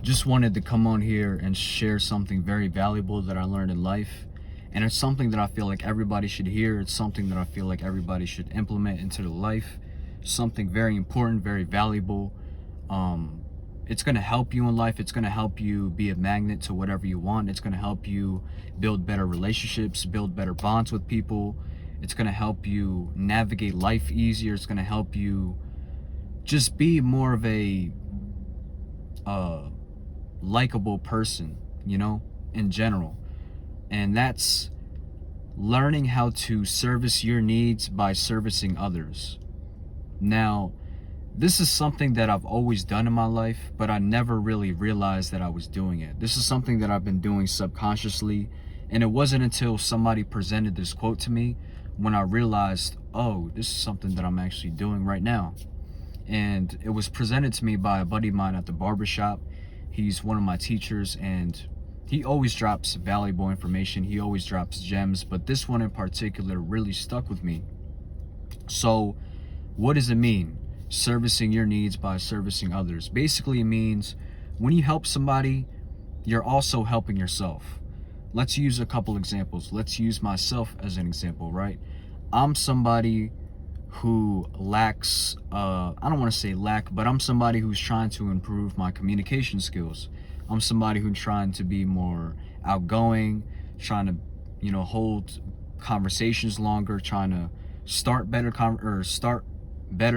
Just wanted to come on here and share something very valuable that I learned in life. And it's something that I feel like everybody should hear. It's something that I feel like everybody should implement into their life. Something very important, very valuable. It's going to help you in life. It's going to help you be a magnet to whatever you want. It's going to help you build better relationships, build better bonds with people. It's going to help you navigate life easier. It's going to help you just be more of a likable person, in general. And that's learning how to service your needs by servicing others. Now, this is something that I've always done in my life, but I never really realized that I was doing it. This is something that I've been doing subconsciously, and it wasn't until somebody presented this quote to me when I realized, oh, this is something that I'm actually doing right now. And it was presented to me by a buddy of mine at the barbershop. He's one of my teachers, and he always drops valuable information. He always drops gems, but this one in particular really stuck with me. So what does it mean? Servicing your needs by servicing others. Basically, it means when you help somebody, you're also helping yourself. Let's use a couple examples. Let's use myself as an example, right? I'm somebody who lacks, I don't want to say lack, but I'm somebody who's trying to improve my communication skills. I'm somebody who's trying to be more outgoing, trying to, hold conversations longer, trying to start better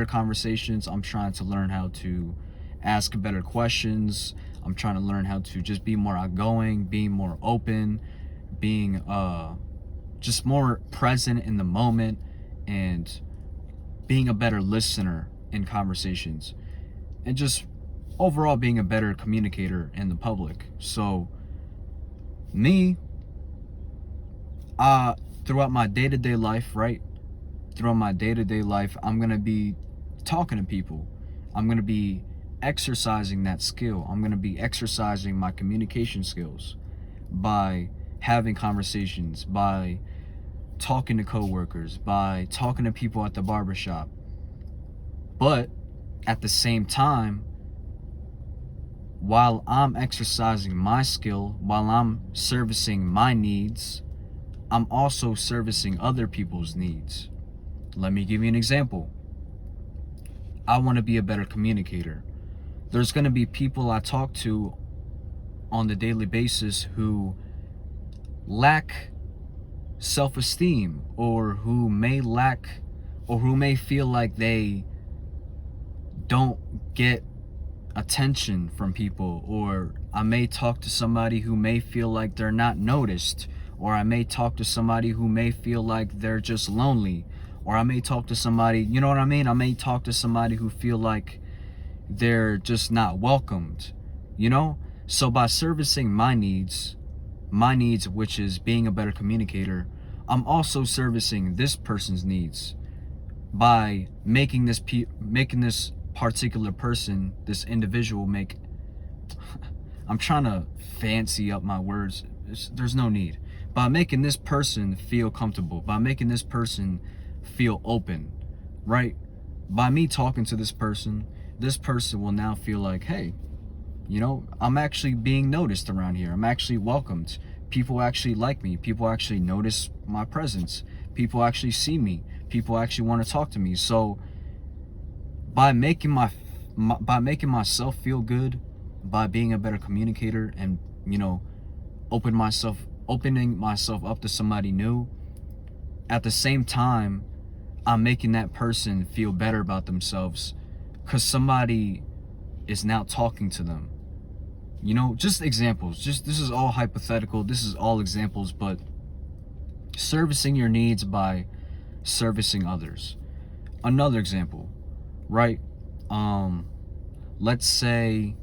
conversations. I'm trying to learn how to ask better questions. I'm trying to learn how to just be more outgoing, being more open, being just more present in the moment, and being a better listener in conversations, and just overall being a better communicator in the public. So me, throughout my day-to-day life, right? Throughout my day-to-day life, I'm going to be talking to people. I'm going to be exercising that skill. I'm going to be exercising my communication skills by having conversations, by talking to coworkers, by talking to people at the barbershop. But at the same time, while I'm exercising my skill, while I'm servicing my needs, I'm also servicing other people's needs. Let me give you an example. I want to be a better communicator. There's going to be people I talk to on the daily basis who lack self-esteem, or who may feel like they don't get attention from people, or I may talk to somebody who may feel like they're not noticed, or I may talk to somebody who may feel like they're just lonely, or I may talk to somebody, you know what I mean? I may talk to somebody who feel like they're just not welcomed, So by servicing my needs, which is being a better communicator, I'm also servicing this person's needs by making this particular person, this individual, I'm trying to fancy up my words. There's no need. By making this person feel comfortable, by making this person feel open, right? By me talking to this person will now feel like, hey, I'm actually being noticed around here. I'm actually welcomed. People actually like me. People actually notice my presence. People actually see me. People actually want to talk to me. So by making myself feel good, by being a better communicator, and opening myself up to somebody new, at the same time, I'm making that person feel better about themselves because somebody is now talking to them. Just examples. This is all hypothetical. This is all examples, but servicing your needs by servicing others. Another example, right? Let's say,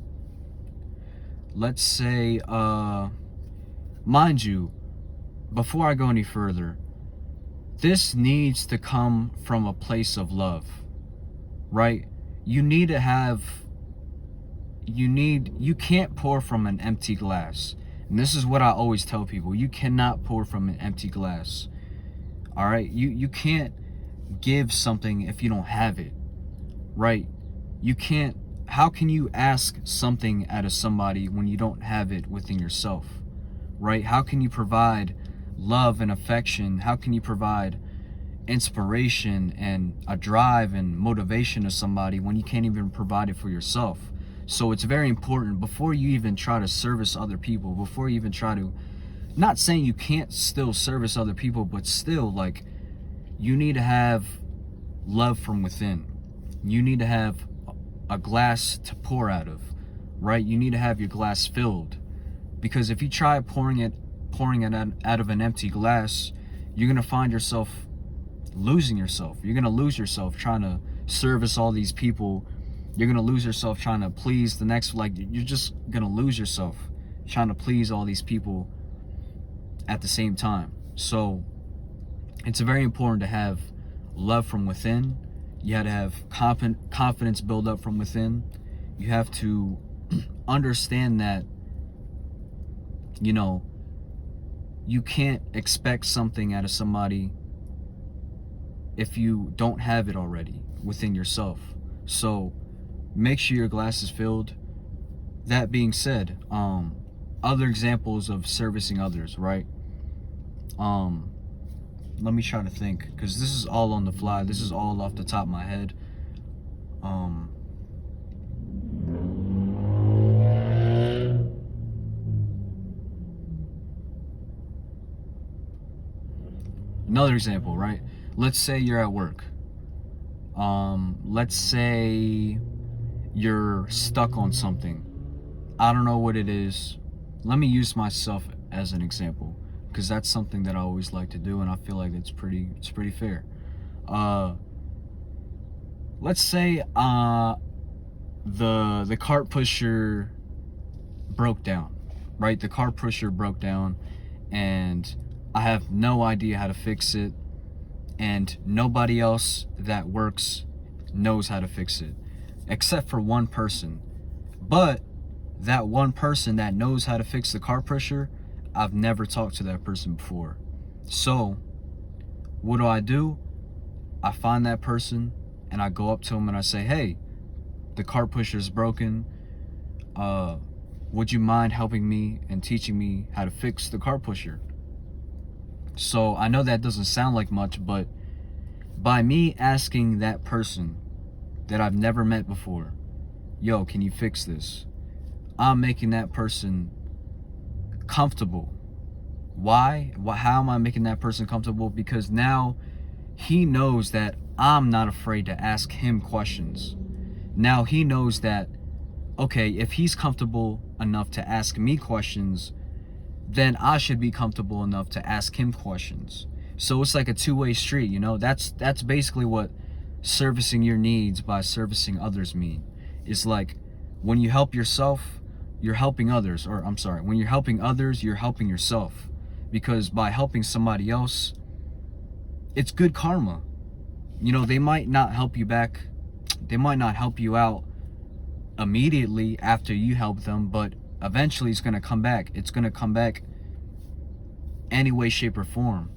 mind you, before I go any further, this needs to come from a place of love, right? You can't pour from an empty glass. And this is what I always tell people. You cannot pour from an empty glass. All right? You can't give something if you don't have it, right? You can't how can you ask something out of somebody when you don't have it within yourself, right? How can you provide love and affection? How can you provide inspiration and a drive and motivation to somebody when you can't even provide it for yourself? So it's very important, before you even try to service other people, before you even try to, not saying you can't still service other people, but still, like, you need to have love from within. You need to have a glass to pour out of, right? You need to have your glass filled, because if you try pouring it out of an empty glass, you're gonna find yourself losing yourself. You're gonna lose yourself trying to service all these people. You're gonna lose yourself trying to please the next, like, you're just gonna lose yourself trying to please all these people at the same time. So it's very important to have love from within. You have to have confidence build up from within. You have to understand that, you know, you can't expect something out of somebody if you don't have it already within yourself. So make sure your glass is filled. That being said, other examples of servicing others, right? Let me try to think, because this is all on the fly. This is all off the top of my head. Another example, right? Let's say you're at work. Let's say you're stuck on something. I don't know what it is. Let me use myself as an example, because that's something that I always like to do, and I feel like it's pretty fair. Let's say the cart pusher broke down, right? The cart pusher broke down, and I have no idea how to fix it, and nobody else that works knows how to fix it, except for one person. But that one person that knows how to fix the cart pusher, I've never talked to that person before. So what do? I find that person and I go up to him and I say, hey, the cart pusher is broken. Would you mind helping me and teaching me how to fix the cart pusher? So I know that doesn't sound like much, but by me asking that person that I've never met before, yo, can you fix this? I'm making that person comfortable. Why? How am I making that person comfortable? Because now he knows that I'm not afraid to ask him questions. Now he knows that, okay, if he's comfortable enough to ask me questions, then I should be comfortable enough to ask him questions. So it's like a two-way street, you know? That's basically what servicing your needs by servicing others mean. It's like, when you help yourself, you're helping others. Or I'm sorry, when you're helping others, you're helping yourself. Because by helping somebody else, it's good karma. You know, they might not help you back. They might not help you out immediately after you help them, but eventually it's going to come back. It's going to come back any way, shape, or form.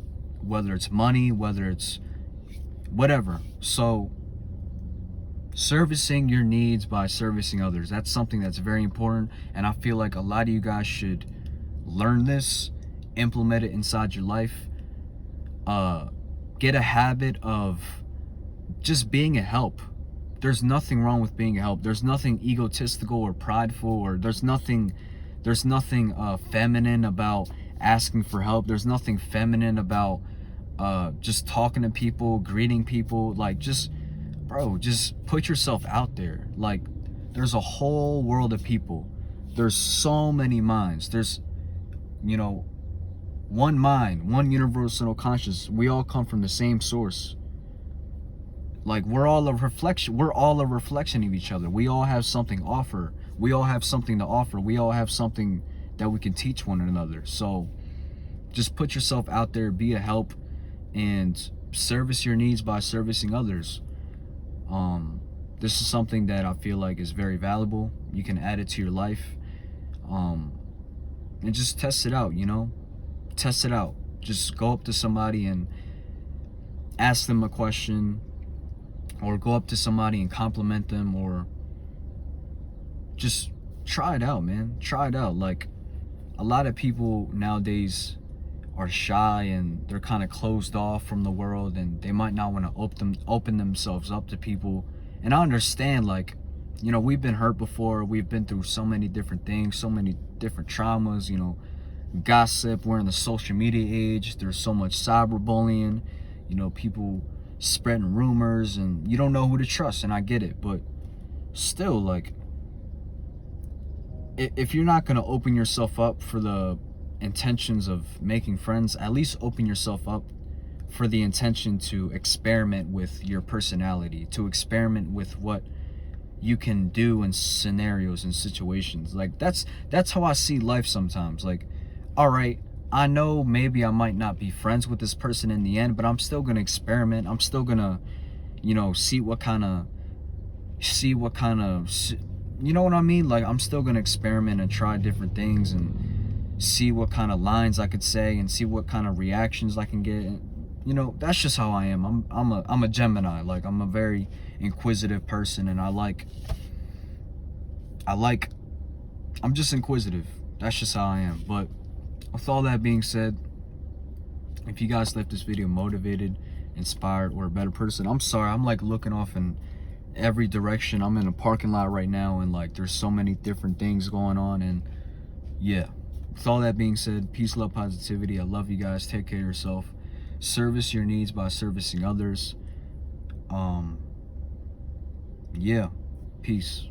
Whether it's money, whether it's whatever. So servicing your needs by servicing others, that's something that's very important. And I feel like a lot of you guys should learn this, implement it inside your life. Get a habit of just being a help. There's nothing wrong with being a help. There's nothing egotistical or prideful, or there's nothing feminine about asking for help. There's nothing feminine about just talking to people, greeting people. Like, just, bro, just put yourself out there. Like, there's a whole world of people. There's so many minds. There's, you know, one mind, one universal consciousness. We all come from the same source. Like, we're all a reflection of each other. We all have something to offer. We all have something to offer. We all have something that we can teach one another. So just put yourself out there, be a help, and service your needs by servicing others. This is something that I feel like is very valuable. You can add it to your life, and just test it out, you know? Test it out. Just go up to somebody and ask them a question, or go up to somebody and compliment them, or just try it out, man. Try it out. Like, a lot of people nowadays are shy and they're kind of closed off from the world, and they might not want to open themselves up to people. And I understand, like, you know, we've been hurt before. We've been through so many different things, so many different traumas, you know, gossip. We're in the social media age. There's so much cyberbullying, you know, people spreading rumors, and you don't know who to trust. And I get it, but still, like, if you're not going to open yourself up for the intentions of making friends, at least open yourself up for the intention to experiment with your personality, to experiment with what you can do in scenarios and situations. Like, that's how I see life sometimes. Like, all right, I know maybe I might not be friends with this person in the end, but I'm still going to experiment. I'm still going to, you know, see what kind of you know what I mean? Like, I'm still gonna experiment and try different things and see what kind of lines I could say and see what kind of reactions I can get. And, you know, that's just how I am. I'm a Gemini. Like, I'm a very inquisitive person, and I'm just inquisitive. That's just how I am. But with all that being said, if you guys left this video motivated, inspired, or a better person, I'm sorry. I'm like looking off in every direction. I'm in a parking lot right now, and like there's so many different things going on. And yeah, with all that being said, peace, love, positivity. I love you guys. Take care of yourself. Service your needs by servicing others. Yeah, peace.